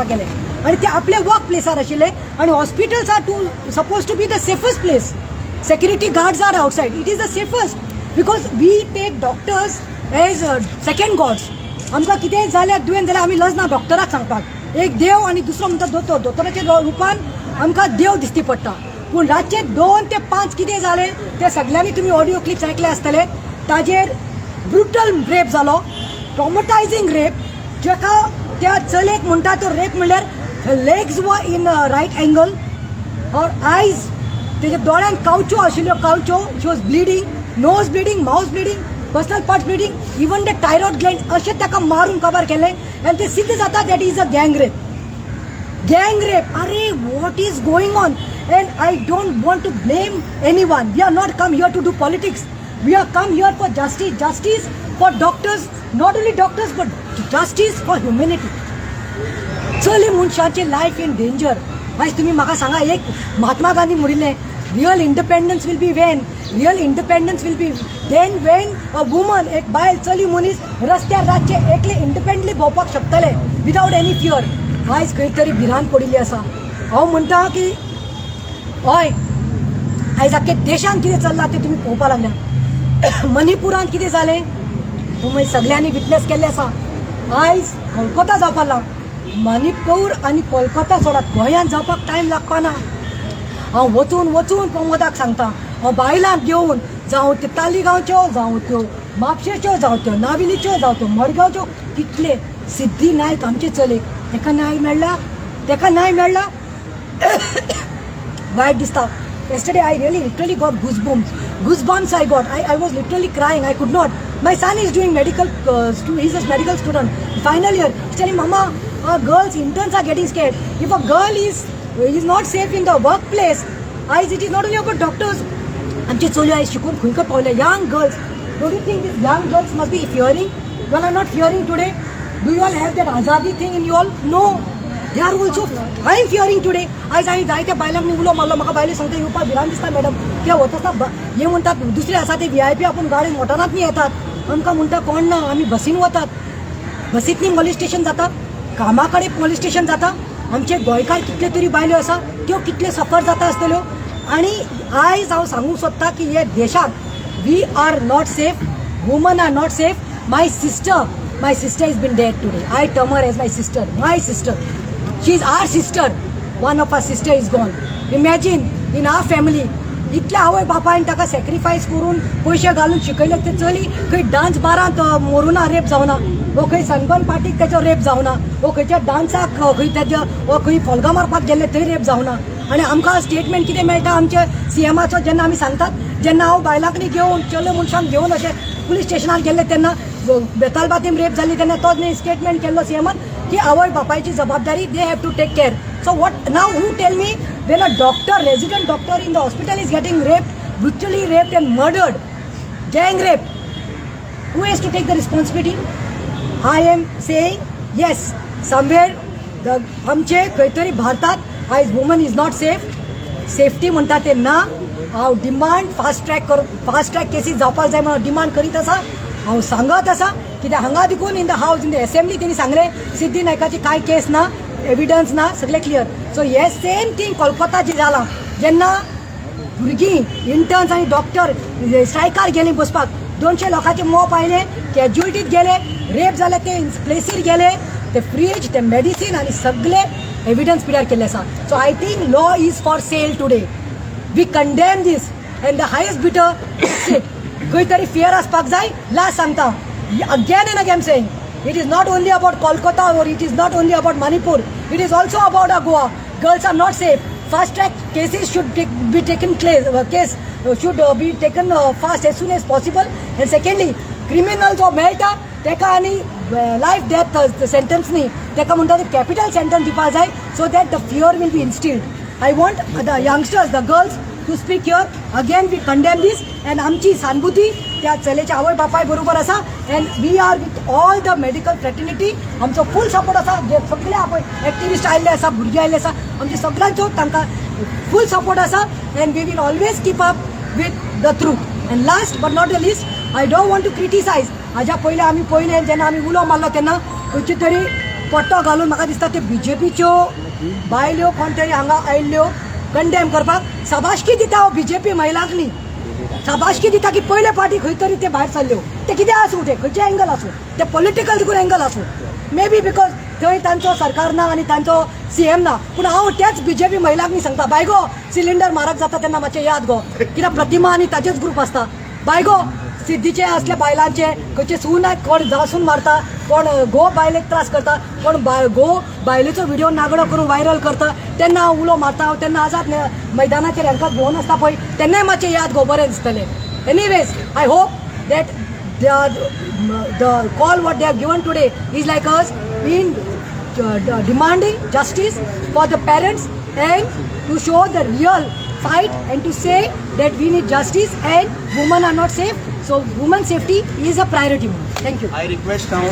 गेले आणि ते आपल्या वर्क प्लेसार आशिल्ले आणि hospitals are to suppose to be the safest place. Security guards are outside. It is the safest because we take doctors as second gods. आमकां कितेंय जाल्यार दुयेंत जाल्यार आमी लजना डॉक्टराक सांगपाक एक देव आणि दुसरो म्हणटा दोतोर. दोतोराच्या रूपान आमकां देव दिसती पडटा. पूण रातचे 2 ते 5 कितें जालें ते सगळ्यांनी तुम्ही ऑडिओ क्लिप्स ऐकले आसतले. ताजेर ब्रुटल रेप जालो, ट्रॉमटायझिंग रेप. जेका त्या चलेक म्हणटा तो रेप म्हणल्यार legs were in right angle or eyes तेज्या दोळ्यांत कावच्यो आशिल्ल्यो. कावच्यो she was bleeding, nose bleeding, mouth bleeding, personal parts bleeding, even the thyroid gland अशें ताका मारून कवर केलें आनी ते सिद्ध जाता दॅट इज अ गँग rape. Gang rape. Arey, what is going on? And I don't want to blame anyone. We are not come here to do politics. We are come here for justice. Justice for doctors, not only doctors, but justice for humanity. चली मनशांचे life in danger. मागीर तुमी म्हाका सांगा, एक महात्मा गांधी म्हणिल्लें real independence will be when. Real independence will be then when a woman, एक बायल चली मनीस रस्त्यार रातचे एकले इंडिपेंडंटली भोंवपाक शकतले विदाउट एनी फियर. आयज खंय तरी भिरांत पडिल्ली आसा. हांव म्हणटा की हय, आयज आख्खे देशांत कितें चल्लां तें तुमी पळोवपाक लागल्या. मणिपुरांत कितें जालें तुमी सगळ्यांनी विटनेस केल्लें आसा. आयज कोलकाता जावपाक लागला. मणिपूर आनी कोलकाता सोडात, गोंयांत जावपाक टायम लागपा ना. हांव वचून वचून प्रमोदाक सांगता, हांव बायलांक घेवन जावं त्यो तालिगांवच्यो, जावं त्यो म्हापशेच्यो, जावं त्यो नाविलीच्यो, जावं त्यो मडगांवच्यो, कितले सिद्धी नायक आमचे चलेक तेका न्याय मेळ्ळा. तेका न्याय मेळ्ळा. वायट दिसता. Yesterday I really literally got goosebumps I got. I was literally crying. I could not. My son is doing medical, he's a medical student, final year. He's telling, Mama, girls, interns are getting scared. If a girl is not safe in the workplace, it is not only about doctors. आमचे चलयो आयज शिकून खंय Pawle. Young girls, don't you think these young girls must be fearing? Well, I'm not fearing today. Do you all have that azadi thing in you all? No. They are also. I am fearing today. आज हांवें जायत्या बायलांक उलो मारलो. म्हाका बायले सांगता येवपाक भिरांत दिसता मॅडम. ते वता हे म्हणटात दुसरे आसा ते VIP आपूण गाडयेन मोटारांत न्ही येतात. आमकां म्हणटा कोण ना, आमी बसीन वतात. बसींतनी मोलिस्टेशन जाता, कामा कडेन मोलिस्टेशन जाता. आमचे गोंयकार कितले तरी बायल्यो आसा त्यो कितले सफर जाता आसतल्यो. आनी आयज हांव सांगूंक सोदता की हे देशांत we are not safe. Woman are not safe. My sister has been dead today. I term her as my sister. My sister. She is our sister. One of our sister is gone. Imagine in our family. इतल्या आवय बापायन ताका sacrifice करून पयशे घालून शिकयले ते चली खंय डान्स बारांत मोरुना रेप जावना, वो खंय सनबर्न पार्टीक तेजो रेप जावना, वो खंयच्या डान्साक खंय तेजो वो खंय फॉल्गा मारपाक गेल्ले थंय रेप जावना. आनी आमकां स्टेटमेंट कितें मेळटा आमच्या CMचो जेन्ना आमी सांगतात, जेन्ना हांव बायलांकनी घेवन चले मनशांक घेवन अशें पुलीस स्टेशनार गेल्ले तेन्ना बेतालबातीम रेप जाल्ली तेन्ना तोच न्ही स्टेटमेंट केल्लो CMन की आवय बापायची जबाबदारी they have to take care. So what now? Who tell me when a doctor, resident doctor in the hospital is getting raped, brutally raped and murdered, gang rape? Who has to take the responsibility? I am saying yes. Somewhere आमचे खंय तरी भारतात आयज woman is not safe. Safety म्हणटा ते ना. हांव demand fast track cases जावपाक जाय म्हणून डिमांड करीत आसा. हांव सांगत आसा कित्याक हांगा देखून इन द हावस इन द असेंब्ली तेणी सांगलें सिद्धी नायकाची कांय केस ना, एविडन्स ना, सगळें क्लियर. सो हे सेम थिंग कोलकाता जे जालां जेन्ना भुरगीं इंटर्न्स आनी डॉक्टर स्ट्रायकार गेलीं बसपाक, 200 लोकांचे मोप आयले, कॅज्युअलिटीत गेले, रेप जाले ते प्लेसीर गेले, ते फ्रीज ते मेडिसीन आनी सगळे एविडन्स पिड्यार केल्ले आसा. So I think law is for sale today. We condemn this and the highest bitter खंय तरी फियर आसपाक जाय. लास्ट सांगता again and again saying it is not only about Kolkata or it is not only about Manipur, it is also about Goa. Girls are not safe. Fast track cases should be taken fast as soon as possible. And secondly, criminals or melta teka ani life death sentence ni teka म्हणटा ते capital sentence दिवपा जाय so that the fear will be instilled. I want the youngsters, the girls to speak here. Again we condemn this and आमची सानुभूती त्या चलेच्या आवय बापाय बरोबर आसा. And we are with all the medical fraternity. आमचो full support आसा. जे सगळे आपण एक्टिविस्ट आयिल्ले आसा, भुरगे आयिल्ले आसा, आमचे सगळ्यांचो तांकां फूल सपोर्ट आसा. And we will always keep up with the truth. And last but not the least, I don't want to criticise. हाज्या पयलीं आमी पयलें जेन्ना आमी उलो मारलो तेन्ना खंयची तरी पट्टो घालून म्हाका दिसता ते बीजेपीच्यो बायल्यो कोण तरी हांगा आयल्ल्यो कंडेम करपाक शाबासकी दिता हांव बीजेपी महिलांक न्ही शाबासकी दिता की पयले पार्टी खंय तरी ते भायर सरल्यो ते कितें आसूं ते खंयचे एंगल आसूं ते पॉलिटिकल देखून एंगल आसूं मे बी बिकॉज थंय तांचो सरकार ना आनी तांचो सीएम ना पूण हांव त्याच बीजेपी महिलांक न्ही सांगता बायगो सिलिंडर म्हारग जाता तेन्ना मातशें याद गो कित्याक प्रतिमा आनी ताचेच ग्रूप आसता बायगो सिद्धीचे असल्या बायलांचे खंयचे सून कोण जासून मारता कोण गो बायलेक त्रास करता कोण गो बायलेचो व्हिडिओ नागडो करून व्हायरल करता तेन्ना हांव उलो मारता तेन्ना आजाद मैदानाचेर हांकां घेवन आसता पळय तेन्नाय मातशें याद गो बरें दिसतलें anyways I hope that the call what they have given today is like us in demanding justice for the parents and to show the real fight and to say that we need justice and women are not safe, so women safety is a priority. Thank you. I request now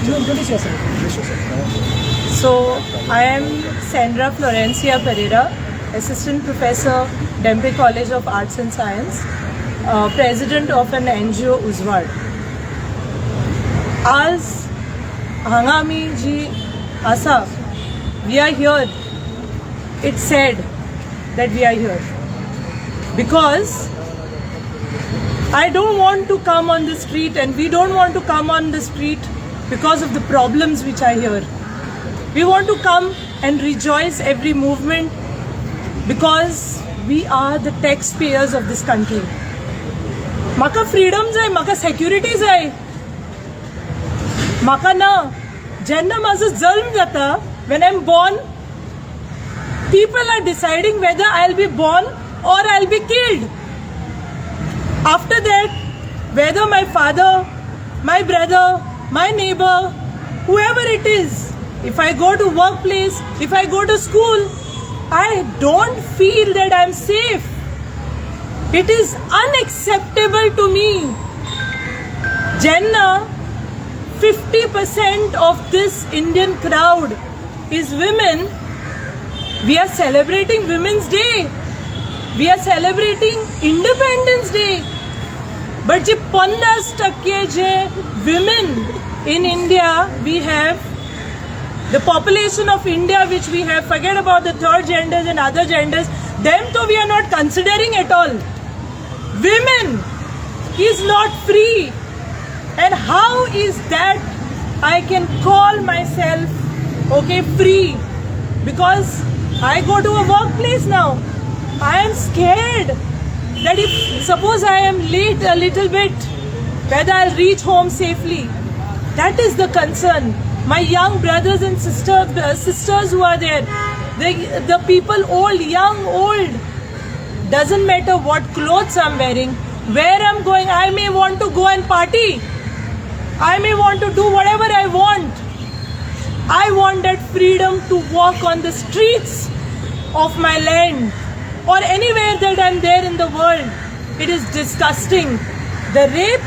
Introduce yourself. So I am Sandra Florencia Pereira, Assistant Professor, Dempe College of Arts and Science, President of an NGO Uzwad. As Hangami ji asa, we are here. It's said that we are here because I don't want to come on the street and we don't want to come on the street because of the problems which are here. We want to come and rejoice every movement because we are the taxpayers of this country. Maka freedom jai, maka security jai. Maka na, jenna maza zulm jata, when I'm born, people are deciding whether I'll be born or I'll be killed. After that, whether my father, my brother, my neighbor, whoever it is, if I go to workplace, if I go to school, I don't feel that I'm safe. It is unacceptable to me. Jenna, 50% of this Indian crowd is women. We are celebrating Women's Day. We are celebrating Independence Day. But je 50% je women in India, we have the population of India which we have, forget about the third genders and other genders, them though we are not considering at all. Women is not free. And how is that I can call myself, okay, free? Because I go to a workplace now. I am scared that if suppose I am late a little bit, whether I'll reach home safely. That is the concern. My young brothers and sisters who are there, the people old, young, old, doesn't matter what clothes I'm wearing, where I'm going. I may want to go and party. I may want to do whatever I want. I want that freedom to walk on the streets of my land or anywhere that I'm there in the world. It is disgusting. The rape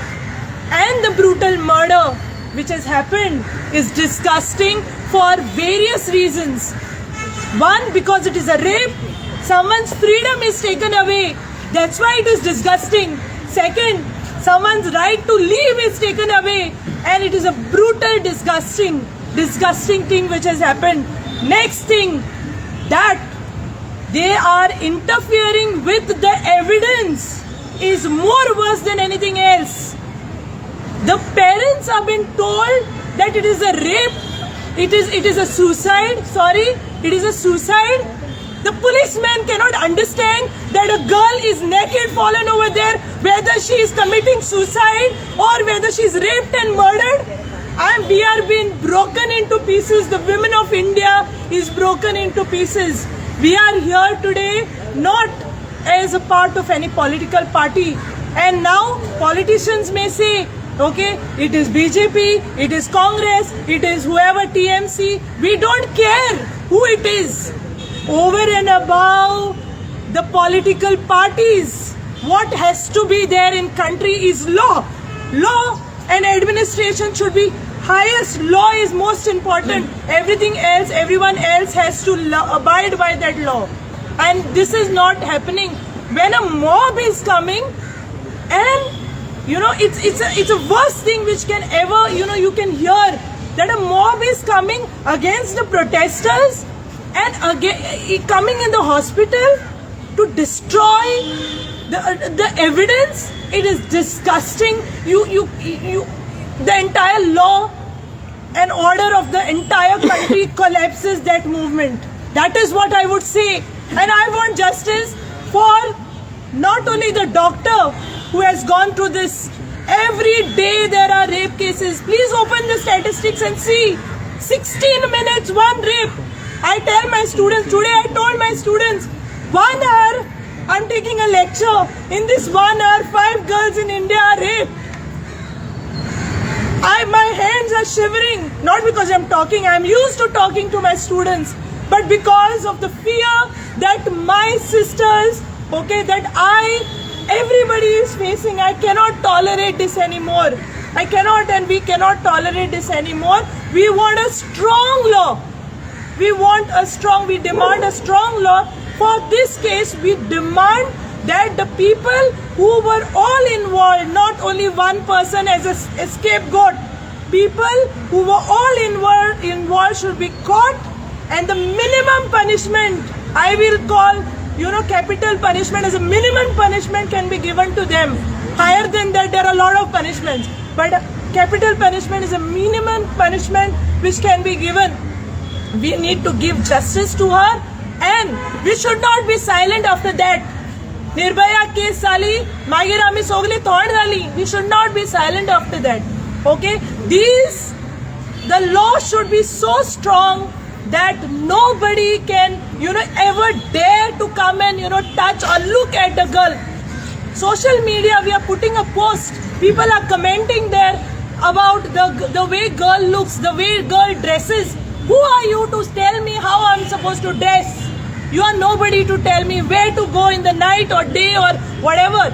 and the brutal murder which has happened is disgusting for various reasons. One, because it is a rape, someone's freedom is taken away. That's why it is disgusting. Second, someone's right to live is taken away, and it is a brutal, disgusting thing which has happened. Next thing, that they are interfering with the evidence is more worse than anything else. The parents have been told that it is a rape, it is a suicide, it is a suicide. The policeman cannot understand that a girl is naked, fallen over there, whether she is committing suicide or whether she is raped and murdered. And we are being broken into pieces. The women of India is broken into pieces. We are here today not as a part of any political party. And now politicians may say, okay, it is BJP, it is Congress, it is whoever TMC. We don't care who it is. Over and above the political parties, what has to be there in country is law. Law and administration should be highest. Law is most important. Everything else, everyone else has to abide by that law. And this is not happening. When a mob is coming and You know, it's a worst thing which can ever, you know, you can hear, that a mob is coming against the protesters and coming in the hospital to destroy the evidence. It is disgusting. The entire law and order of the entire country collapses that movement. That is what I would say. And I want justice for not only the doctor who has gone through this. Every day there are rape cases. Please open the statistics and see. 16 minutes, one rape. I tell my students, today I told my students, 1 hour I'm taking a lecture. In this 1 hour, 5 girls in India are raped. My hands are shivering, not because I'm talking, I'm used to talking to my students, but because of the fear that my sisters, everybody is facing. I cannot tolerate this anymore. I cannot, and we cannot tolerate this anymore. We want a strong law. We demand a strong law. For this case, we demand that the people who were all involved, not only one person as a scapegoat, people who were all involved should be caught, and the minimum punishment, I will call, capital punishment as a minimum punishment can be given to them. Higher than that, there are a lot of punishments, but capital punishment is a minimum punishment which can be given. We need to give justice to her, and we should not be silent after that. Nirbhaya case sali, Magi Rami Sogli thod dali. We should not be silent after that. Okay? The law should be so strong that nobody can, ever dare to come and, touch or look at the girl. Social media, we are putting a post. People are commenting there about the way girl looks, the way girl dresses. Who are you to tell me how I'm supposed to dress? You are nobody to tell me where to go in the night or day or whatever.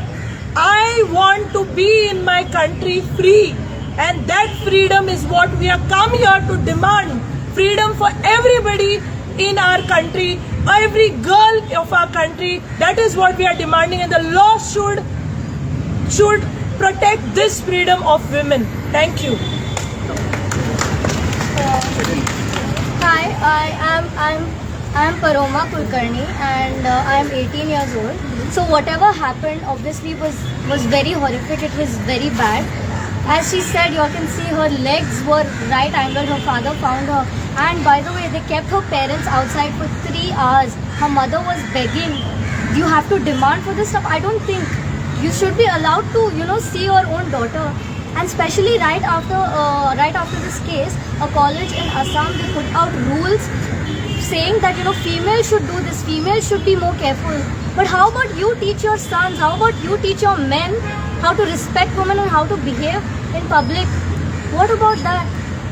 I want to be in my country free, and that freedom is what we have come here to demand. Freedom for everybody in our country, every girl of our country. That is what we are demanding, and the law should protect this freedom of women. Thank you. Hi, I'm Paroma Kulkarni, and I'm 18 years old. So whatever happened obviously was very horrific. It was very bad. As she said, you can see her legs were right angled. Her father found her, and by the way, they kept her parents outside for 3 hours. Her mother was begging, you have to demand for this stuff. I don't think you should be allowed to see your own daughter. And especially right after this case, a college in Assam, they put out rules saying that females should do this, females should be more careful. But how about you teach your sons, how about you teach your men how to respect women and how to behave in public? What about that?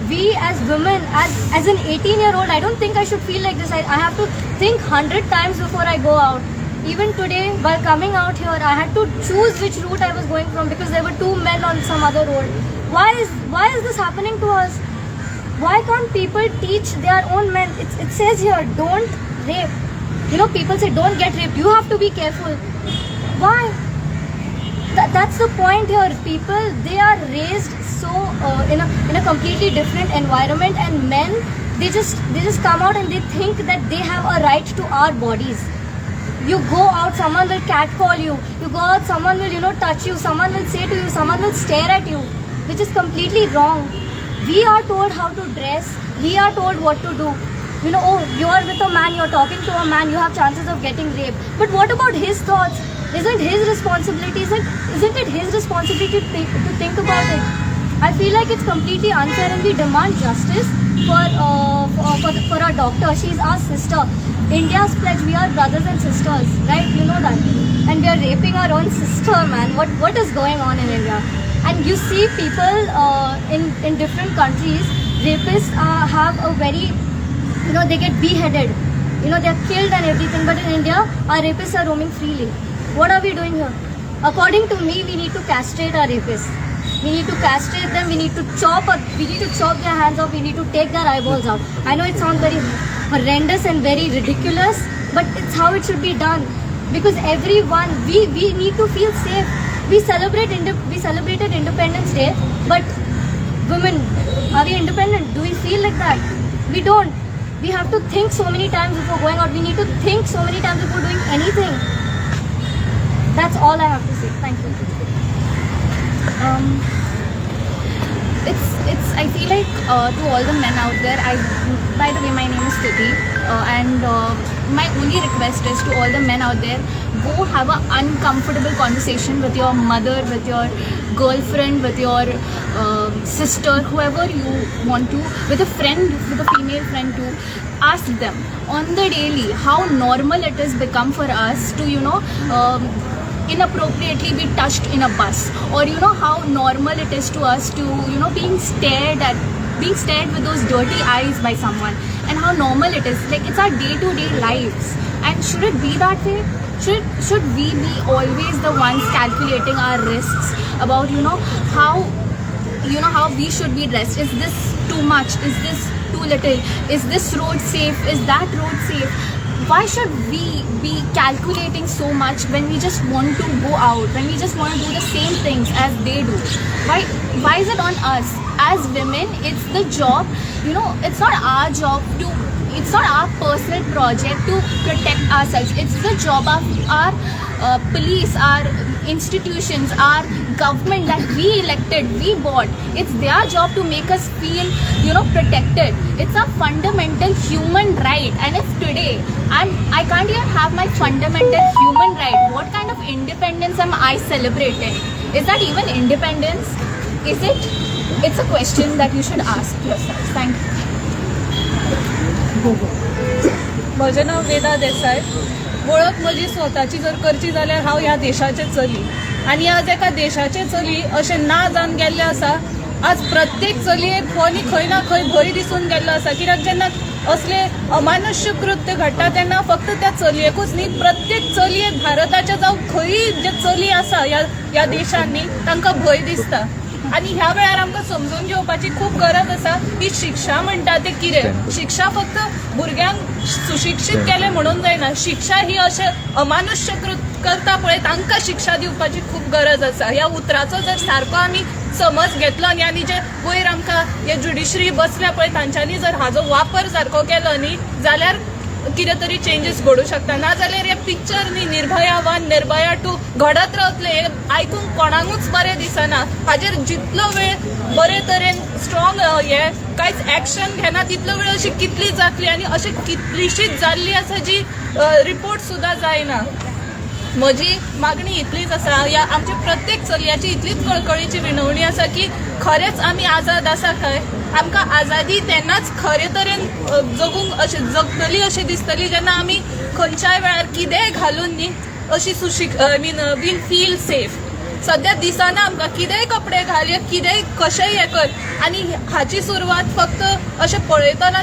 We as women, as an 18-year-old, I don't think I should feel like this. I have to think 100 times before I go out. Even today, while coming out here, I had to choose which route I was going from because there were 2 men on some other road. Why is this happening to us? Why can't people teach their own men? It says here, don't rape. People say don't get raped. You have to be careful. Why? That's the point here. People, they are raised so in a completely different environment, and men, they just come out and they think that they have a right to our bodies. You go out, someone will catcall you. You go out, someone will touch you. Someone will say to you, someone will stare at you, which is completely wrong. We are told how to dress. We are told what to do. Oh, you are with a man, you are talking to a man, you have chances of getting raped. But what about his thoughts? Isn't his responsibility? Isn't it his responsibility to think about it? I feel like it's completely unfair, and we demand justice for our doctor. She's our sister. India's pledge, we are brothers and sisters, right? You know that. And we are raping our own sister, man. What is going on in India? And you see people in different countries, rapists have a very, they get beheaded. They're killed and everything. But in India, our rapists are roaming freely. What are we doing here? According to me, we need to castrate our rapists. We need to castrate them. We need to chop their hands off. We need to take their eyeballs out. I know it sounds very horrendous and very ridiculous, but it's how it should be done. Because everyone, we need to feel safe. we celebrated Independence Day, but women, are we independent? Do we feel like that? We don't. We have to think so many times before going out. We need to think so many times before doing anything. That's all I have to say. Thank you. I feel like to all the men out there, by the way, my name is Stuti, and my only request is to all the men out there, go have an uncomfortable conversation with your mother, with your girlfriend, with your sister, whoever you want to, with a friend, with a female friend too. Ask them on the daily how normal it has become for us to, inappropriately be touched in a bus, or how normal it is to us to being stared with those dirty eyes by someone, and how normal it is. Like, it's our day-to-day lives, and should it be that way? Should we be always the ones calculating our risks about how we should be dressed? Is this too much? Is this too little? Is this road safe? Is that road safe? Why should we be calculating so much when we just want to go out, when we just want to do the same things as they do? Why is it on us? As women, it's the job, it's not our job it's not our personal project to protect ourselves. It's the job of our police, our institutions, our government that we elected, we bought. It's their job to make us feel, protected. It's a fundamental human right. And if today I can't even have my fundamental human right, what kind of independence am I celebrating? Is that even independence? Is it? It's a question that you should ask yourself. Thank you. म्हजें नांव वेदा देसाय. वळख म्हजी स्वताची जर करची जाल्यार हांव ह्या देशाचें चली, आनी आज एका देशाचें चली अशें ना जावन गेल्लें आसा. आज प्रत्येक चलयेक हो न्ही खंय ना खंय भंय दिसून गेल्लो आसा, कित्याक जेन्ना असले अमानुष्य कृत्य घडटा तेन्ना फक्त त्या चलयेकूच न्ही, प्रत्येक चलयेक भारताच्या जावं खंयी जे चली आसा ह्या देशांनी तांकां भंय दिसता. आणि ह्या वेळार आमकां समजून घेवपाची खूप गरज आसा की शिक्षा म्हणटा ते कितें. शिक्षा फक्त भुरग्यांक सुशिक्षीत केलें म्हणून जायना. शिक्षा ही अशें अमानुष्य कृत्य करता पळय तांकां शिक्षा दिवपाची खूप गरज आसा. ह्या उतराचो जर सारको आमी समज घेतलो न्ही, आनी जे वयर आमकां हे ज्युडिशरी बसल्या पळय तांच्यांनी जर हाजो वापर सारको केलो न्ही, जाल्यार कितें तरी चेंजीस घडूं शकता. नाजाल्यार हे पिक्चर न्ही निर्भया 1 निर्भया 2 घडत रावतले. हे आयकूंक कोणाकूच बरें दिसना. हाजेर जितलो वेळ बरे तरेन स्ट्रॉंग हे कांयच एक्शन घेना तितलो वेळ अशी कितली जातली, आनी अशी कितलीशीच जाल्ली आसा जी रिपोर्ट सुद्दां जायना. म्हजी मागणी इतलीच आसा, ह्या आमच्या प्रत्येक चलयाची इतलीच कळकळीची विनवणी आसा की खरेंच आमी आझाद आसा काय. आमकां आझादी तेन्नाच खरे तरेन जगूंक अशें जगतली अशें दिसतली जेन्ना आमी खंयच्याय वेळार कितेंय घालून न्ही अशी वील फील सेफ. सद्या दिसना आमकां कितेंय कपडे घाल, कितेंय कशेंय हे कर, आनी हाची सुरवात फक्त अशें पळयतना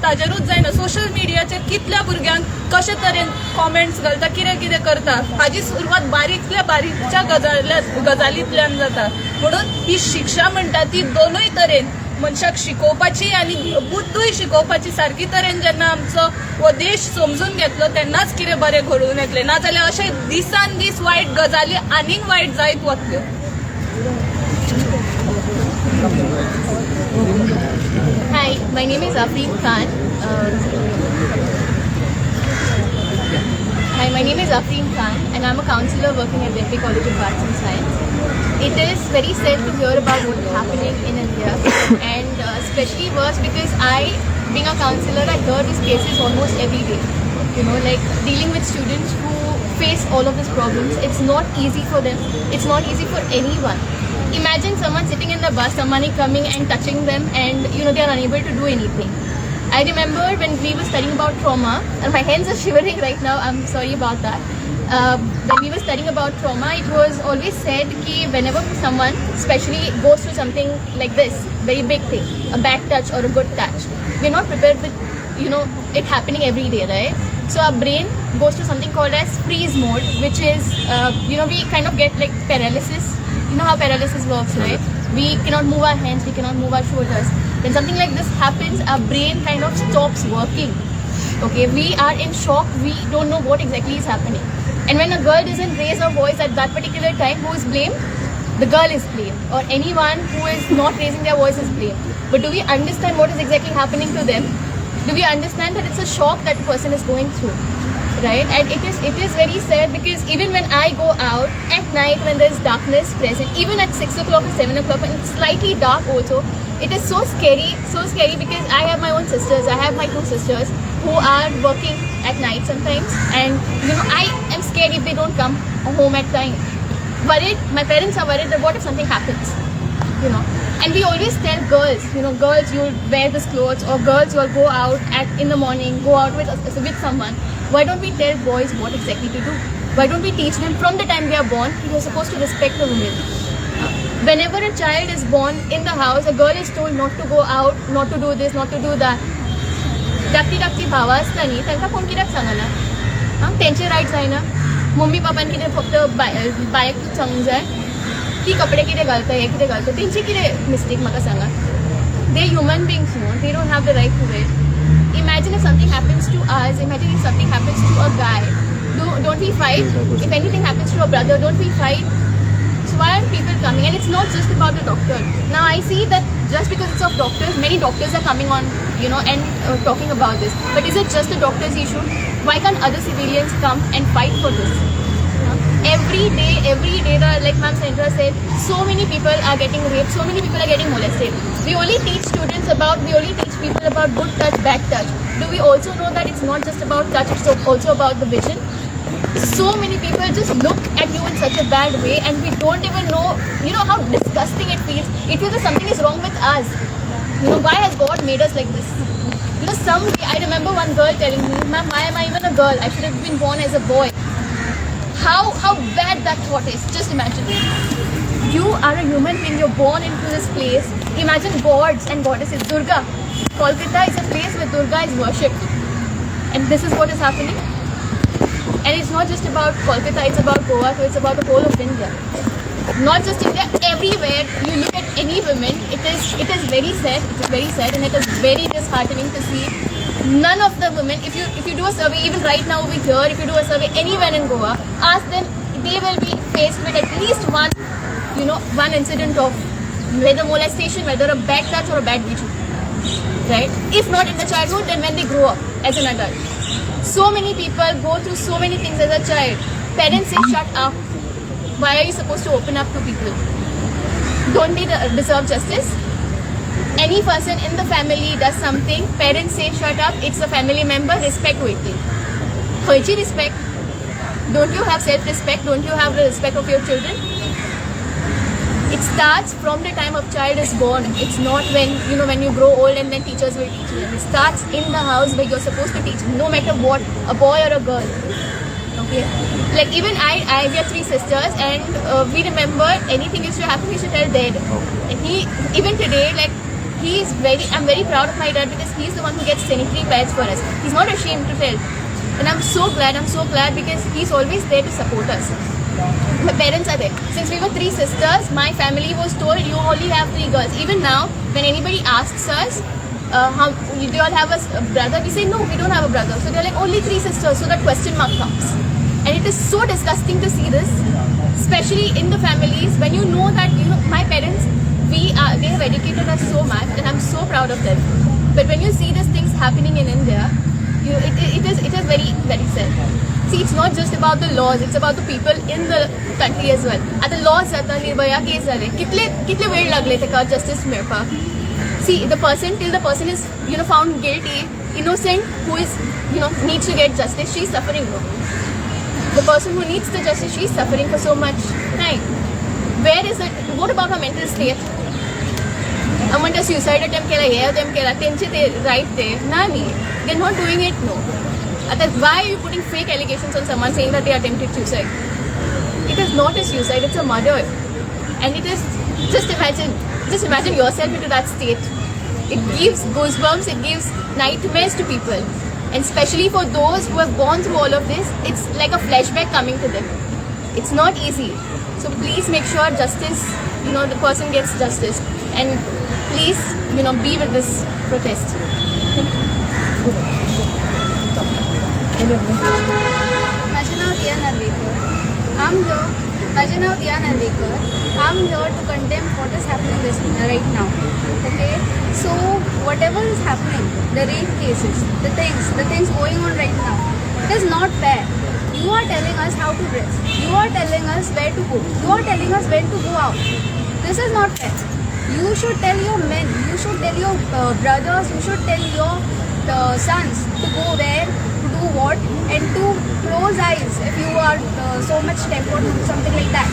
ताजेरूच जायना. सोशल मिडियाचेर कितल्या भुरग्यांक कशे तरेन कॉमेंट्स घालता, कितें कितें करता, हाची सुरवात बारीकल्या बारीकच्या गजालींतल्यान जाता. म्हणून ही शिक्षा म्हणटा ती दोनूय तरेन मनशाक शिकोवपाची आनी बुद्धूय शिकोवपाची सारकी तरेन जेन्ना आमचो हो देश समजून घेतलो तेन्नाच कितें बरें घडून येतलें. नाजाल्यार अशें दिसान दीस वायट गजाली आनीक वायट जायत वतल्यो. Hi, my name is Afreen Khan. My name is Afreen Khan, and I'm a counselor working at the MP College of Arts and Science. It is very sad to hear about what is happening in India, and especially worse because being a counselor, I hear these cases almost every day. Like dealing with students who face all of these problems. It's not easy for them. It's not easy for anyone. Imagine someone sitting in the bus, somebody coming and touching them, and they are unable to do anything. I remember when we were studying about trauma, and my hands are shivering right now, I'm sorry about that. When we were studying about trauma, it was always said that whenever someone especially goes through something like this, very big thing, a bad touch or a good touch, we're not prepared with it happening every day, right? So our brain goes to something called as freeze mode, which is we kind of get like paralysis. You know how paralysis works, right? We cannot move our hands, we cannot move our shoulders. When something like this happens, our brain kind of stops working. Okay, we are in shock, we don't know what exactly is happening. And when a girl doesn't raise her voice at that particular time, who is blamed? The girl is blamed, or anyone who is not raising their voice is blamed. But do we understand what is exactly happening to them? Do we understand that it's a shock that the person is going through, right? And it is very sad, because even when I go out at night when there's darkness present, even at 6 o'clock or 7 o'clock when it's slightly dark also, it is so scary because I have my own sisters. I have my 2 sisters who are working at night sometimes, and I am scared if they don't come home at time. Worried, my parents are worried that what if something happens, And we always tell girls, girls, you'll wear this clothes, or girls, you'll go out in the morning, go out with someone. Why don't we tell boys what exactly to do? Why don't we teach them from the time they are born, you're supposed to respect the women. Whenever a child is born in the house, a girl is told not to go out, not to do this, not to do that. धाकटी भावा आसतानी तांकां कोण कित्याक सांगना तेंचे riot जायना mummy पापान कितें फक्त bike सांगूंक जाय ती कपडे कितें घालता हे कितें घालता तेंची कितें मिस्टेक म्हाका सांगा they human beings they don't have the right to wait imagine if something happens to us imagine if something happens to a guy don't we fight if anything happens to a brother don't we fight so why are people coming and it's not just about the doctor now I see that just because it's of doctors many doctors are coming on and talking about this but is it just a doctor's issue why can't other civilians come and fight for this every day like Ma'am Sandra said so many people are getting raped so many people are getting molested we only teach people about good touch bad touch do we also know that it's not just about touch it's also about the vision so many people just look at you in such a bad way and we don't even know how disgusting it feels that something is wrong with us why has God made us like this someday I remember one girl telling me ma'am why am I even a girl I should have been born as a boy how bad that thought is just imagine you are a human being you're born into this place imagine gods and goddesses Durga Kolkata is a place where Durga is worshipped and this is what is happening and it's not just about Kolkata it's about Goa so it's about the whole of India not just India everywhere you look at any women it is very sad and it is very disheartening to see none of the women if you do a survey even right now over here if you do a survey anywhere in Goa ask them they will be faced with at least one incident of whether molestation whether a bad touch or a bad beating right if not in the childhood then when they grow up as an adult so many people go through so many things as a child parents say shut up why are you supposed to open up to people don't they deserve justice any person in the family does something parents say shut up it's a family member respect waiting khaychi respect don't you have self respect don't you have the respect of your children it starts from the time a child is born it's not when you grow old and then teachers will teach you it starts in the house where you're supposed to teach no matter what a boy or a girl okay like even I we are 3 sisters and we remember anything used to happen we used to tell dad and he even today like I'm very proud of my dad because he's the one who gets sanitary pads for us he's not ashamed to tell and I'm so glad because he's always there to support us my parents are there since we were 3 sisters my family was told you only have 3 girls even now when anybody asks us how do you all have a brother we say no we don't have a brother so they're like only 3 sisters so that question mark comes and it is so disgusting to see this especially in the families when you know that my parents they have educated us so much and I'm so proud of them but when you see these things happening in India it is very very sad see it's not just about the laws it's about the people in the country as well आता laws जाता Nirbhaya case झाले कितले वेळ लागले तेका justice मेळपाक see the person till the person is found guilty innocent who is needs to get justice she's suffering the person who needs the justice she's suffering for so much time where is it what about her mental state म्हणटा suicide attempt केला हे attempt केला त्यांचे ते right ते नाही they're not doing it no आता why are you putting fake allegations on someone saying that they attempted suicide it is not a suicide it's a murder and it is just imagine yourself into that state it gives goosebumps it gives nightmares to people and especially for those who have gone through all of this it's like a flashback coming to them it's not easy so please make sure justice the person gets justice and please be with this protest माझे नाव रिया Norway I'm here, Ajanav Diya Nandekar. I'm here to condemn what is happening right now. Okay? So, whatever is happening, the rape cases, the things going on right now, it is not fair. You are telling us how to dress. You are telling us where to go. You are telling us when to go out. This is not fair. You should tell your men, you should tell your brothers, you should tell your sons to go where, to do what, and to close eyes if you are so much tempered, something like that.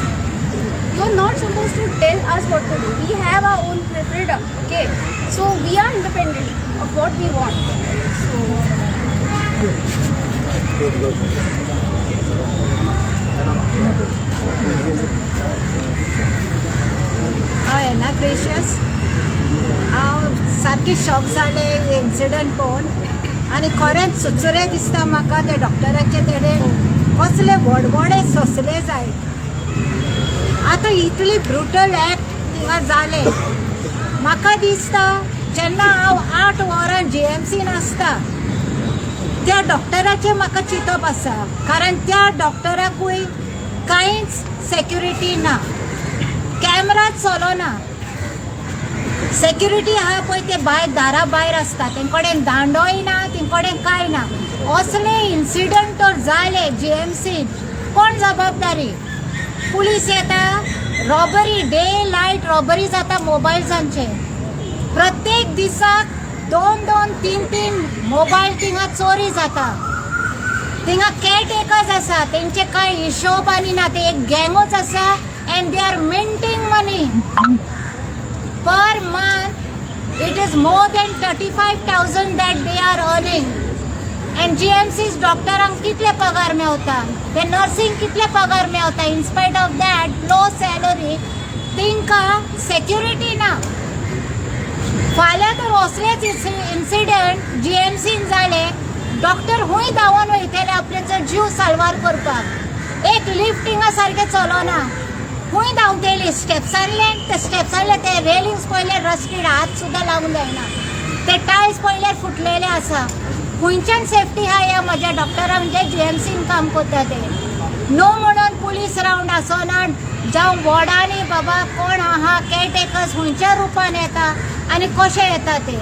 You are not supposed to tell us what to do. We have our own freedom, okay? So we are independent of what we want. ना gracious हांव सारकी shock जाले incident पळोवन आनी खरेंच सुचरे दिसता म्हाका ते डॉक्टराचे तेडे कसले व्हडव्हडे सोंसले जाय आतां इतली ब्रुटल एक्ट थिंगा जाले म्हाका दिसता जेन्ना हांव 8 वरां GMCन आसता त्या डॉक्टराचे म्हाका चिंतप आसा कारण त्या डॉक्टराकूय कांयच सेक्युरिटी ना कॅमेराच चलोना सेक्युरिटी आहा पळय ते भायर दारा भायर आसता तेंकडेन दांडोय ना तेंकडेन कांय ना असले इन्सिडंट तर जाले GMCन कोण जबाबदारी पुलीस येता रॉबरी डे लायट रॉबरी जाता मोबायल्सांचे प्रत्येक दिसाक 2-2, 3-3 मोबायल थिंगा चोरी जाता थिंगा केअरटेकर्स आसा तेंचे कांय हिशोब आनी ना ते एक गँगूच आसा and they are minting money per month. It is more than 35,000 that they are earning. And GMC's doctorank कितले पगार मेवता ते नर्सिंग कितले पगार Mewat in spite of that low salary तिंका security ना फाल्यां तर असलेच इन्सिडंट GMCन जाले डॉक्टर हुंय धांवन वयतले आपल्याचो जीव साल्वार करपाक एक लिफ्ट हिंगा सारकें चलोना हुंय धांवतली स्टेप्सांतले ते स्टेप्सांतले ते रेलिंग्स पळयले रस्टेड हात सुद्दां लावूंक जायना ते टायल्स पळयल्यार फुटलेले आसा खुंयच्यान सेफ्टी आहा ह्या म्हज्या डॉक्टरांक जे GMCन काम करता ते नो म्हणून पुलीस रावंड आसना जावं वॉर्डांनी बाबा कोण आहा केअरटेकर्स खंयच्या रुपान येता आनी कशे येता ते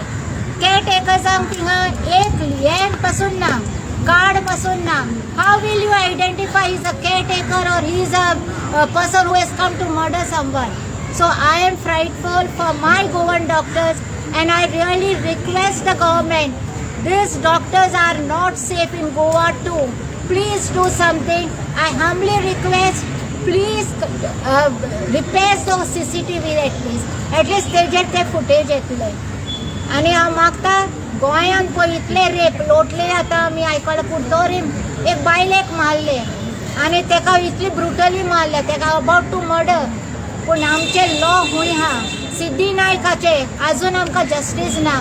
केअरटेकर्सांक थिंगा एक हें पासून ना कार्ड पासून ना how will you identify is a caretaker or he is a person who has come to murder someone. So I am frightful for my Goan doctors and I really request the government, these doctors are not safe in Goa too. Please do something. I humbly request, please repair those CCTV at least तेजेर ते footage येतले आनी हांव मागता गोंयान पळय इतले rape लोटले आतां आमी आयकलां कुडतोरीम एक बायलेक मारले आनी तेका इतली ब्रुटली मारले तेका अबाउट टू मर्डर पूण आमचे लॉ खूंय हा सिद्धी नायकाचे आजून आमकां जस्टीस ना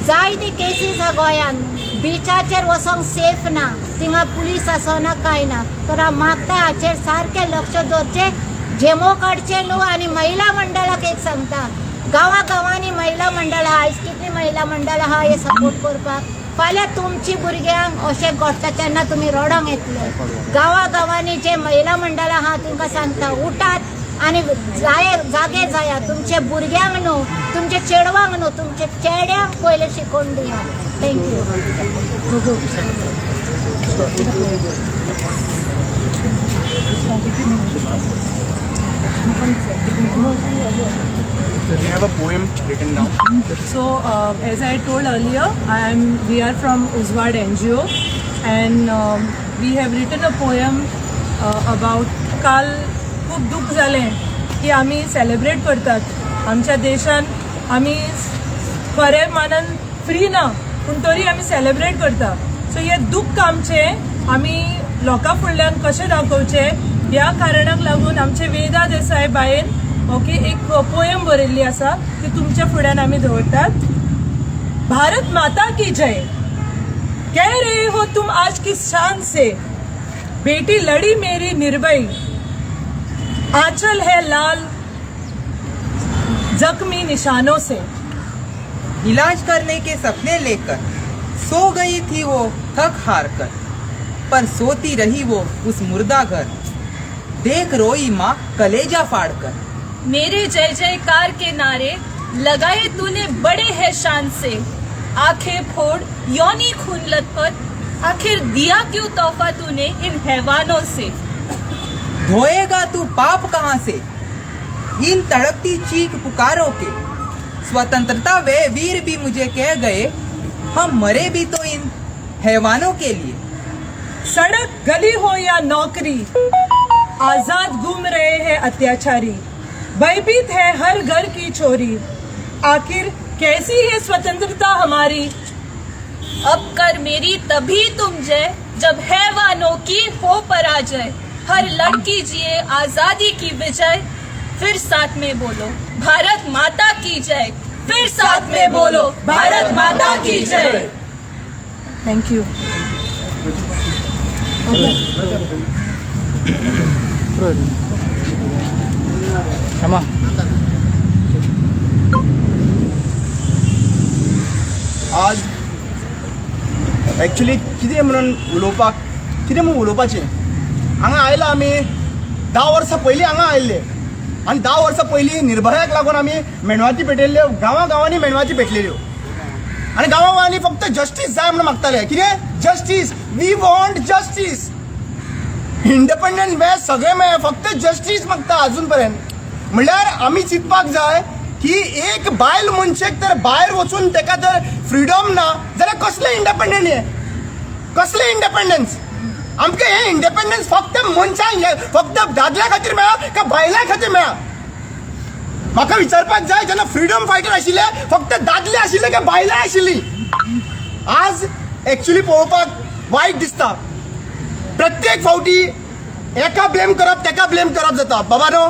जायती केसीस हा गोंयान बिचाचेर वचोंक सेफ ना थिंगा पुलीस आसना कांय ना तर हांव मागता हाचेर सारकें लक्ष दवरचें झेमो काडचे न्हू आनी महिला मंडळाक एक सांगता गांवांनी महिला मंडळ आहा आयज कितली महिला मंडळ आहा हे सपोर्ट करपाक फाल्यां तुमची भुरग्यांक अशें घडटा तेन्ना तुमी रडोंक येतले गांवांनी जे महिला मंडळ आहा तांकां सांगता उठात आनी जागे जाया तुमचे भुरग्यांक न्हू तुमचे चेडवांक न्हू तुमचे चेड्यांक पयले शिकोवन दिया thank you So we have a poem written down. So as I told earlier, we are from Uzwad NGO and we have written a poem about काल खूप दुःख जालें की आमी सेलिब्रेट करतात आमच्या देशान आमी खरे मानान फ्री ना पूण तरी आमी सेलिब्रेट करता सो हे दुःख आमचें आमी लोकां फुडल्यान कशें दाखोवचें ह्या कारणाक लागून आमचे वेदा देसाय बायेन ओके एक पोयम बरयल्ली आसा ती तुमच्या फुड्यान आमी दवरतात भारत माता की जय कह रहे हो तुम आज किस शान से बेटी लड़ी मेरी निर्भय आंचल है लाल जख्मी निशानों से इलाज करने के सपने लेकर सो गई थी वो थक हार कर पर सोती रही वो उस मुर्दा घर देख रोई माँ कलेजा फाड़कर। मेरे जय जयकार के नारे लगाए तूने बड़े है शान से, आंखें फोड़ योनी खून लथपथ, आखिर दिया क्यों तोहफा तूने इन हैवानों से। धोएगा तू पाप कहाँ से इन तड़पती चीख पुकारों के, स्वतंत्रता वे वीर भी मुझे कह गए, हम मरे भी तो इन हैवानों के लिए। सड़क गली हो या नौकरी, आजाद घूम रहे हैं अत्याचारी, भयभीत है हर घर की छोरी, आखिर कैसी है स्वतंत्रता हमारी। अब कर मेरी तभी तुम जय, जब हैवानों की हो पराजय, हर लड़की जिए आजादी की विजय, फिर साथ में बोलो भारत माता की जय, फिर साथ में बोलो भारत माता की जय। Thank you. आज एक्चुअली कितें म्हणून उलोवपाक कितें म्हणून उलोवपाचें, हांगा आयला आमी 10 वर्सां पयलीं हांगा आयिल्ले आनी 10 वर्सां पयलीं निर्भयाक लागून आमी मेणवाती पेटयल्ल्यो, गांवांनी मेणवाती पेटलेल्यो आनी गांवांनी फक्त जस्टीस जाय म्हणून मागताले। कितें justice, we want justice. Independence मेळ सगळें मेळ, फक्त जस्टीस मागता अजून पर्यंत। म्हणल्यार आमी चिंतपाक जाय की एक बायल मनशेक तर भायर वचून तेका जर फ्रिडम ना जाल्यार कसलें इंडिपेंडंट हें, कसलें इंडिपेंडन्स। आमकां हें इंडिपेंडन्स फक्त मनशांक, फक्त दादल्या खातीर मेळा काय बायलां खातीर मेळा। म्हाका विचारपाक जाय, जेन्ना फ्रिडम फायटर आशिल्ले फक्त दादले आशिल्ले काय बायलां आशिल्लीं। आज एक्चुअली पळोवपाक वायट दिसता, प्रत्येक फावटी एका ब्लेम करप तेका ब्लेम करप जाता। बाबानो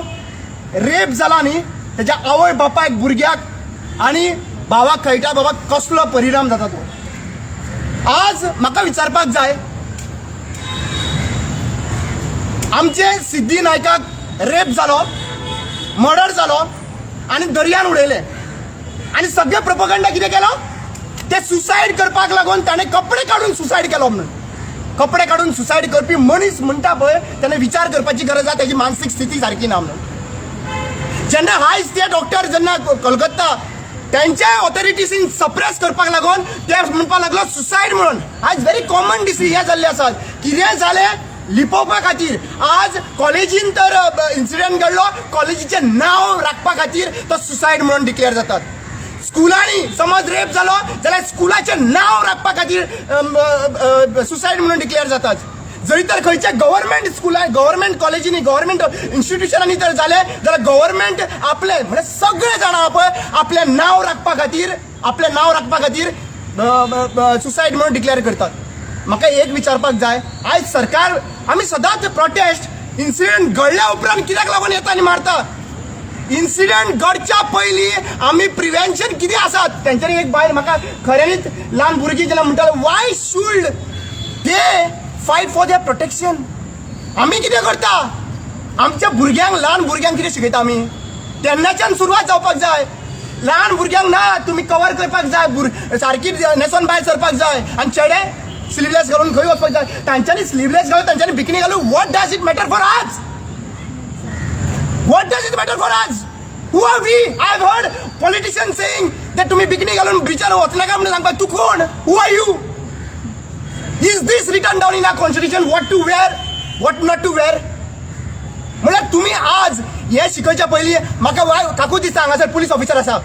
रेप जाला न्ही, तेज्या आवय बापायक भुरग्याक आनी भावाक कळटा बाबा कसलो परिणाम जाता तो। आज म्हाका विचारपाक जाय, आमचे सिद्धी नायकाक रेप जालो, मर्डर जालो आनी दर्यान उडयले आनी सगळे प्रोपगंडा कितें केलो, ते सुसायड करपाक लागून ताणें कपडे काडून सुसायड केलो म्हणून। कपडे काडून सुसायड करपी मनीस म्हणटा पळय ताणें विचार करपाची गरज आसा, तेजी मानसीक स्थिती सारकी ना म्हणून। जेन्ना हाय ते डॉक्टर जेन्ना कलकत्ता त्यांच्या ऑथॉरिटीजीन सप्रेस करपाक लागून ते म्हणपाक लागलो सुसायड म्हणून। आज व्हेरी कॉमन डिसीज हे जाल्ले आसात, कितें जालें लिपोवपा खातीर। आज कॉलेजीन तर इन्सिडेंट घडलो, कॉलेजीचें नांव राखपा खातीर तो सुसायड म्हणून डिक्लेअर जातात। स्कुलांनी समज रेप जालो जाल्यार स्कुलाचें नांव राखपा खातीर सुसायड म्हणून डिक्लेअर जातात। जरी तर खंयच्या गव्हर्मेंट स्कुलां, गव्हर्मेंट कॉलेजींनी, गव्हर्मेंट इन्स्टिट्युशनांनी तर जालें जाल्यार गव्हर्मेंट आपले म्हणजे सगळे जाणां पळय आपलें नांव राखपा खातीर सुसायड म्हणून डिक्लेअर करतात। म्हाका एक विचारपाक जाय, आयज सरकार आमी सदांच प्रोटेस्ट इन्सिडेंट घडल्या उपरांत कित्याक लागून येता आनी मारता। इन्सिडेंट घडच्या पयलीं आमी प्रिव्हेन्शन कितें आसात तेंच्यांनी एक बायल म्हाका खऱ्यांनीच ल्हान भुरगीं जेन्ना म्हणटाले वाय should they fight for their protection. आमी कितें करता, आमच्या भुरग्यांक, ल्हान भुरग्यांक कितें शिकयता आमी, तेन्नाच्यान सुरवात जावपाक जाय। ल्हान भुरग्यांक ना तुमी कवर करपाक जाय, सारकी न्हेसोन भायर सरपाक जाय आनी चेडे स्लीवलेस घालून खंय वचपाक जाय। तांच्यांनी स्लीवलेस घालून तांच्यांनी बिकिनी घालून what does it matter for us, what does it matter for us, who are we. I have heard politician saying that तुमी बिकिनी घालून ब्रिचार वचनाका म्हणून सांगपाक, तूं कोण, who are you. Is this written down in our constitution what to wear, what not to wear? म्हळ्यार तुम्ही आज हे शिकयच्या पयलीं म्हाका काकू दिसता हांगासर पुलीस ऑफिसर आसा,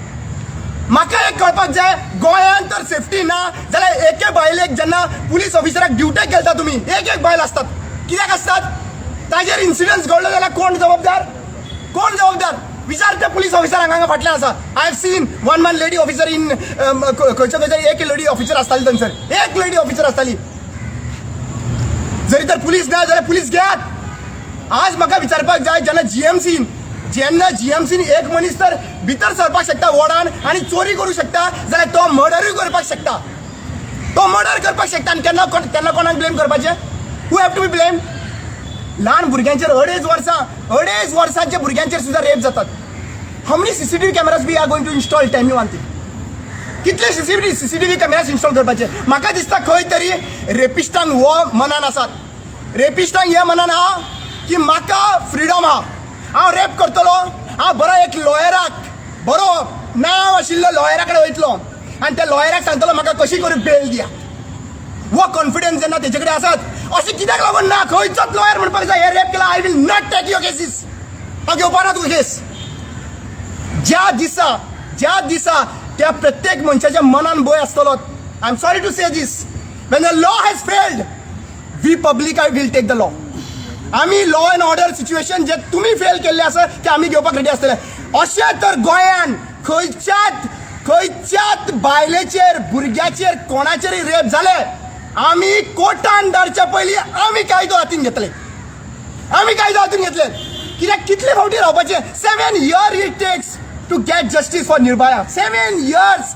म्हाका एक कळपाक जाय गोंयांत तर सेफ्टी ना जाल्यार एके बायलेक जेन्ना पुलीस ऑफिसराक ड्युटेक घालता तुमी, एक बायल आसतात, कित्याक आसतात, ताजेर इन्सिडंट घडलो जाल्यार कोण जबाबदार, कोण जबाबदार विचार त्या पुलीस ऑफिसरांक हांगा फाटल्यान आसा। I have seen one lady officer in खंयच्या एक लेडी ऑफिसर आसताली थंयसर, एक लेडी ऑफिसर आसताली। जरी तर पुलीस ना जाल्यार पुलीस घेयात। आज म्हाका विचारपाक जाय, जेन्ना जीएमसीन एक मनीस तर भितर सरपाक शकता वॉर्डान आनी चोरी करूं शकता जाल्यार तो मर्डरूय करपाक शकता, तो मर्डर करपाक शकता आनी केन्ना कोणाक ब्लेम करपाचें, who have to be blame. ल्हान भुरग्यांचेर 2.5 वर्सांच्या भुरग्यांचेर सुद्दां रेप जातात। How many CCTV cameras we are going to install, tell me one thing, कितले सीसीटीव्ही कॅमेराज इन्स्टॉल करपाचे। म्हाका दिसता खंय तरी रेपिस्टांक हो मनान आसात, रेपिस्टांक हे मनान आहा की म्हाका फ्रिडम हा, हांव रेप करतलो, हांव बरो एक लॉयराक, बरो नांव आशिल्लो लॉयरा कडेन वयतलो आनी त्या लॉयराक सांगतलो म्हाका कशी करून बेल दिया. वो कॉन्फिडन्स जेन्ना तेजे कडेन आसात, अशें कित्याक लागून ना? खंयचोच लॉयर म्हणपाक जाय हे रेप केला, I will not take your cases, हांव घेवपा ना तुका केस. ज्या दिसा त्या प्रत्येक मनशाच्या मनान भंय आसतलो, I am sorry to say this, when the law has failed, we public I will take the law. आमी लॉ अँड ऑर्डर सिच्युएशन जे तुमी फेल केल्ले आसा ते आमी घेवपाक रेडी आसतले. अशें तर गोंयान खंयच्याच बायलेचेर, भुरग्याचेर, कोणाचेरय रेप जाले, आमी कोर्टान धाडच्या पयलीं आमी कायदो हातीन घेतले. कित्याक कितले फावटी रावपाचे? 7 years it takes to get justice for Nirbhaya. 7 years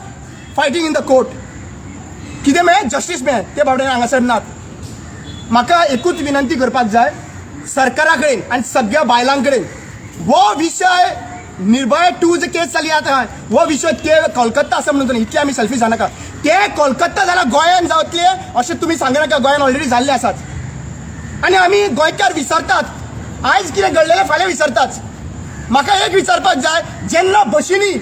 fighting in the court. कितें मेळ्ळें? जस्टीस मेळ्ळें. ते फावटी हांगासर नात. म्हाका एकूच विनंती करपाक जाय सरकारा कडेन आनी सगळ्या बायलां कडेन, हो विशय निर्भया 2 जी केस जाली आतां, हो विशय ते कोलकत्ता आसा म्हणून इतले आमी सेल्फी जानाका. ते कोलकत्ता जाल्यार गोंयान जावतले अशें तुमी सांगनाका. गोंयान ऑलरेडी जाल्ले आसात आनी आमी गोंयकार विसरतात. आयज कितें घडलेलें फाल्यां विसरतात. म्हाका एक विचारपाक जाय, जेन्ना बशींनी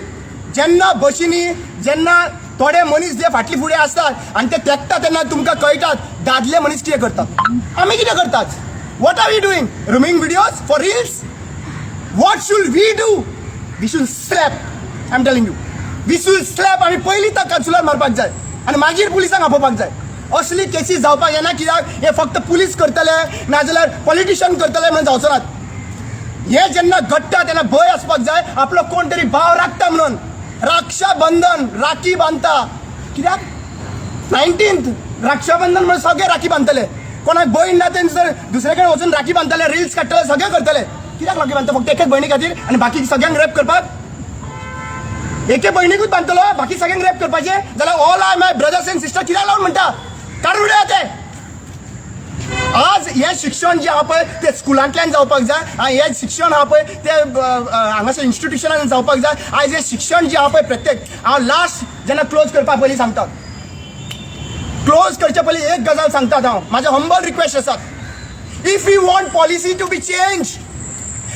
जेन्ना थोडे मनीस जे फाटली फुडें आसतात आनी ते तेंकता तेन्ना तुमकां कळटात दादले मनीस कितें करतात, आमी कितें करतात. What are we doing? Roaming videos for reels? What should we do? We should slap. I am telling you, we should slap. आमी पयलीं ताका कांचुलार मारपाक जाय आनी मागीर पुलिसांक आपोवपाक जाय. असली केसीस जावपाक येना. कित्याक हे फक्त पुलीस करतले नाजाल्यार पॉलिटिशियन करतले म्हणून जावचो नात. हे जेन्ना घडटा तेन्ना भंय आसपाक जाय आपलो कोण तरी भाव राखता म्हणून. रक्षाबंधन, राखी बांदता. कित्याक 19th रक्षाबंधन म्हणून सगळे राखी बांदतले. कोणाक भयण ना तेंच जर दुसरे कडेन वचून राखी बांदतले, रील्स काडटले, सगळे करतले. कित्याक राखी बांदता? फक्त एकेच भयणी खातीर आनी बाकी सगळ्यांक रेप करपाक? एके भयणीकूच बांदतलो, बाकी सगळ्यांक रेप करपाचे जाल्यार all are my brothers and sister कित्याक लागून म्हणटा? काडून उडया ते. आज हे शिक्षण जे आहा पळय ते स्कुलांतल्यान जावपाक जाय. हे शिक्षण आहा पळय ते हांगासर इन्स्टिट्युशनान जावपाक जाय. आयज हे शिक्षण जे आहा पळय प्रत्येक, हांव लास्ट जेन्ना क्लोज करपा पयलीं सांगता, क्लोज करचे पयलीं एक गजाल सांगतात. हांव म्हाजे हंबल रिक्वेस्ट आसात. If you want policy to be change,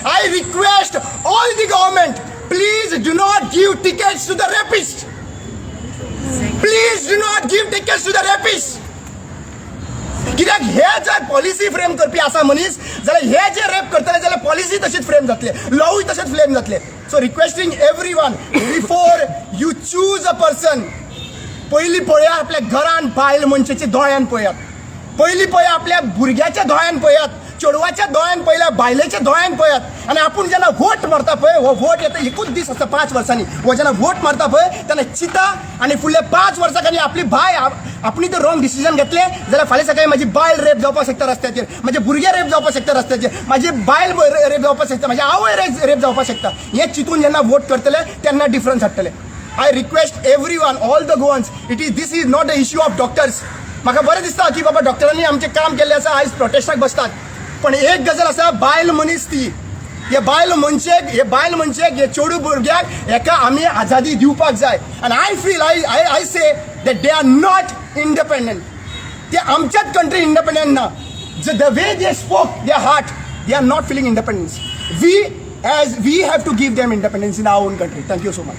I request all the government, please do not give tickets to the rapist. Please do not give tickets to the rapist. कित्याक हे जर पॉलिसी फ्रेम करपी आसा मनीस जाल्यार हे जे rape करतले जाल्यार policy तशीच frame जातले, लॉय तशेंच फ्रेम जातले. So requesting everyone, before you choose a person, पयलीं पळया आपल्या घरान बायल मनशाच्या दोळ्यान पळयात. पयलीं पळया आपल्या भुरग्याच्या दोळ्यान पळयात, चेडवाच्या दोळ्यान पळयल्या, बायलेच्या दोळ्यान पळयात. आनी आपूण जेन्ना वोट मारता पळय, हो वोट येता एकूच दीस आसता 5 वर्सांनी. हो जेन्ना वोट मारता पळय तेन्ना चिता आनी फुडल्या 5 वर्सां आपली बाय, आपणी जर रॉंग डिसिजन घेतले जाल्यार फाल्यां सकाळीं म्हाजी बायल रेप जावपाक शकता रस्त्याचेर, म्हाजे भुरगे रेप जावपाक शकता रस्त्याचेर, म्हाजी बायल रेप जावपाक शकता, म्हाजी आवय रेप जावपाक शकता. हें चिंतून जेन्ना वोट करतले तेन्ना डिफरन्स हाडटले. I request every one, all the Goans, this is not a issue of doctors. म्हाका बरें दिसता की बाबा डॉक्टरांनी आमचें काम केल्लें आसा, आयज प्रोटेस्टाक बसतात. पण एक गजाल आसा, बायल मनीस ती, हे बायल मनशेक हे चेडू भुरग्याक हेका आमी आजादी दिवपाक जाय. आनी आय feel, I say that they are not independent. ते आमच्याच कंट्री इंडिपेंडंट ना. The way they spoke their heart, they are not feeling independence. We have to give them independence in our own country. Thank you so much.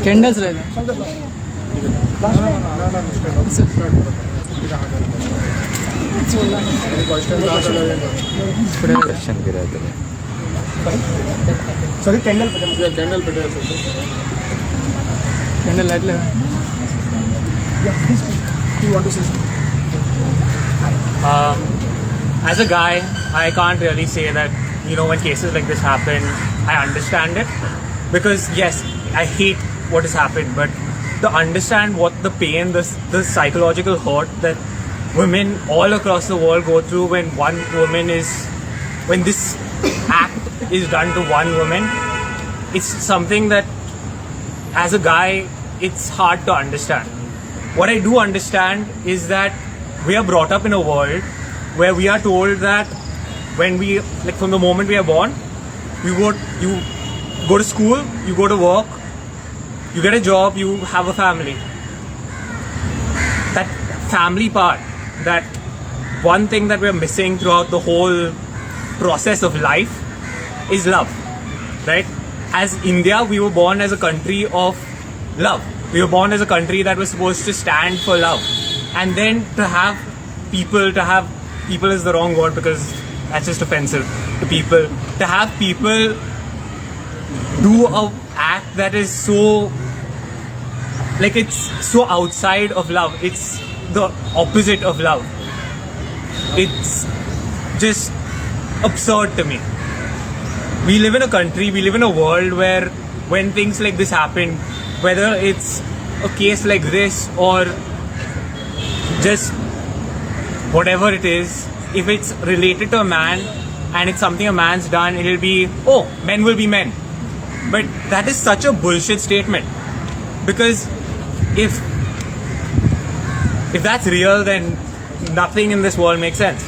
Candles रहेगा. Sorry candle candle light लगा. As a guy, I can't really say that, when cases like this happen, I understand it. Because yes, I hate what has happened, but to understand what the pain, the psychological hurt that women all across the world go through when this act is done to one woman, it's something that as a guy, it's hard to understand. What I do understand is that we are brought up in a world where we are told that from the moment we are born, you go to school, you go to work, you get a job, you have a family. That family part, that one thing that we're missing throughout the whole process of life is love, right? As India, we were born as a country of love. We were born as a country that was supposed to stand for love. And then to have people is the wrong word because that's just offensive to people. To have people do a act that is so, like, it's so outside of love. It's the opposite of love. It's just absurd to me. We live in a country, we live in a world where when things like this happen, whether it's a case like this or just whatever it is, if it's related to a man and it's something a man's done, it'll be, oh, men will be men. But that is such a bullshit statement. Because if that's real, then nothing in this world makes sense.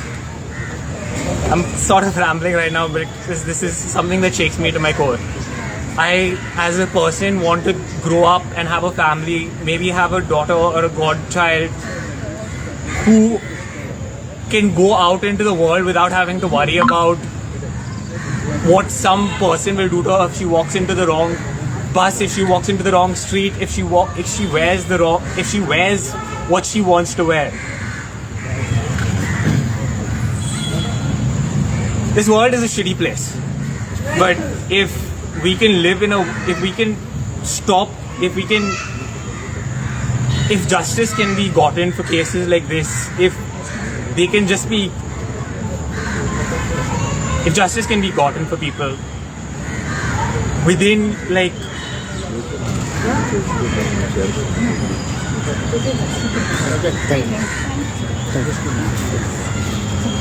I'm sort of rambling right now, but this is something that shakes me to my core. I, as a person, want to grow up and have a family, maybe have a daughter or a godchild who can go out into the world without having to worry about what some person will do to her if she walks into the wrong bus, if she walks into the wrong street, if she wears what she wants to wear. This world is a shitty place, but if justice can be gotten for cases like this, if justice can be gotten for people within, like,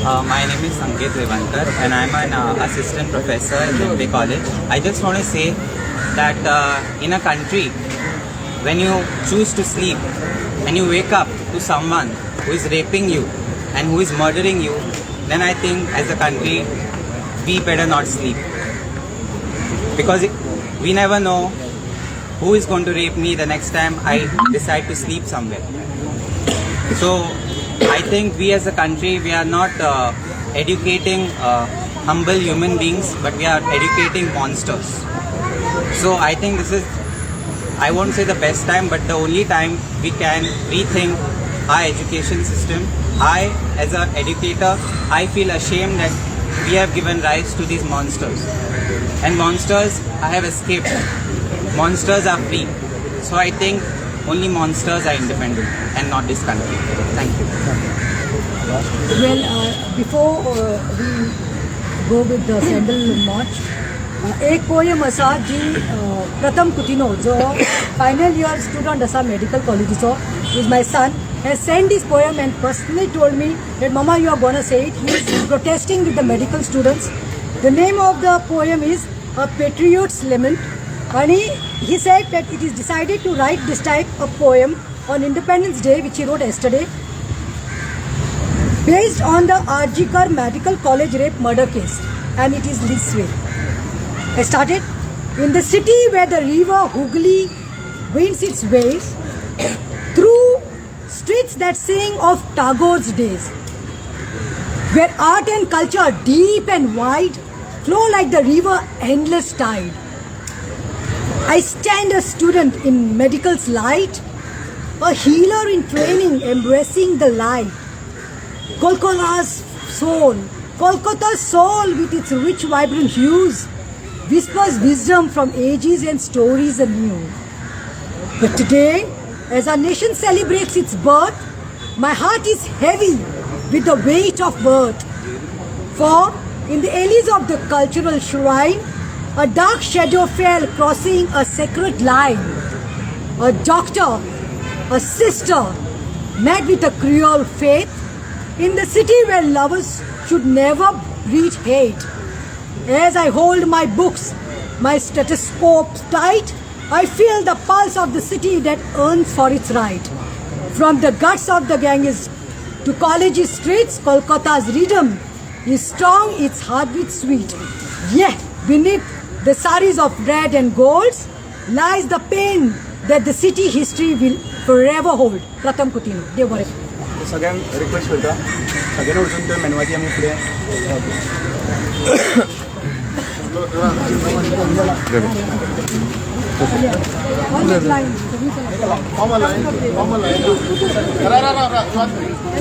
my name is Sanket Revankar and I'm an assistant professor in Bombay College. I just want to say that in a country, when you choose to sleep and you wake up to someone who is raping you and who is murdering you, then I think as a country, we better not sleep. Because we never know who is going to rape me the next time I decide to sleep somewhere. So I think we as a country, we are not educating humble human beings, but we are educating monsters. So I think this is, I won't say the best time, but the only time we can rethink our education system. I, as an educator, I feel ashamed that we have given rise to these monsters. And monsters, I have escaped. Monsters are free. So I think only monsters are independent and not this country. Thank you. Well, before we go with the sandal march, एक poem असा जी प्रथम कुतिनो जो final year student असा medical college so is my son has sent this poem and personally told me that Mama, you are gonna say it. He is protesting with the medical students. The name of the poem is A Patriot's Lament, and he said that it is decided to write this type of poem on Independence Day, which he wrote yesterday, based on the R.G. Kar Medical College rape murder case, and it is this way. I started. In the city where the river Hooghly winds its waves through streets that sing of Tagore's days, where art and culture deep and wide flow like the river endless tide, I stand a student in medical's light, a healer in training embracing the light. Kolkata's soul with its rich vibrant hues whispers wisdom from ages and stories anew. But today, as our nation celebrates its birth, my heart is heavy with the weight of birth. For in the alleys of the cultural shrine, a dark shadow fell crossing a sacred line. A doctor, a sister, met with a cruel fate in the city where lovers should never breed hate. As I hold my books, my stethoscope tight, I feel the pulse of the city that earns for its right. From the guts of the Ganges to college streets, Kolkata's rhythm is strong, its heartbeat sweet. Yet beneath the saris of red and golds lies the pain that the city history will forever hold. Pratham Kutino. सगळ्यांक request करता सगळ्यांनी वचून त्यो मेनवाची आमी फुडें All that line. Tell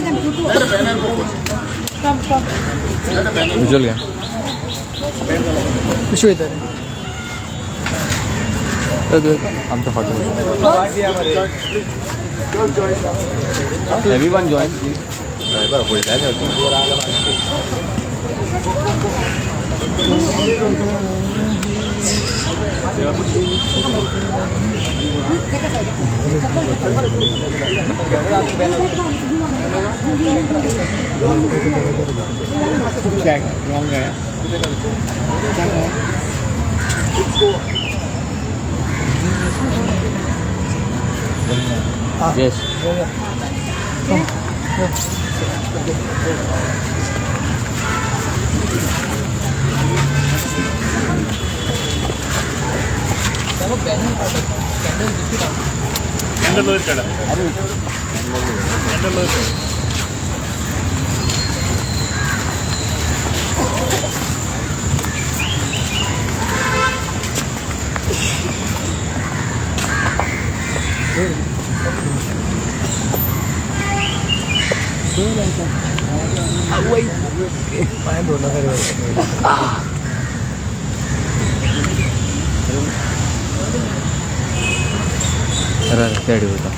them to come. Visual घ्या विश्व येत आमचा हॉटेल एव्हरीवन जॉइन ड्रायव्हर पुढे Yes. रेडी होता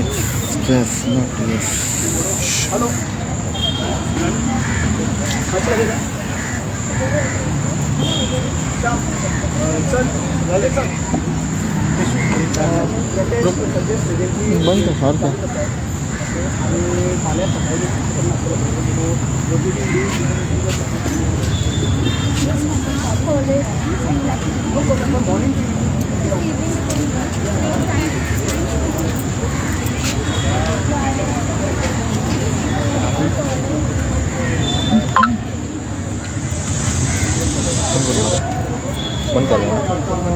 Express, not yes. Hello. बंद फार का बंद कर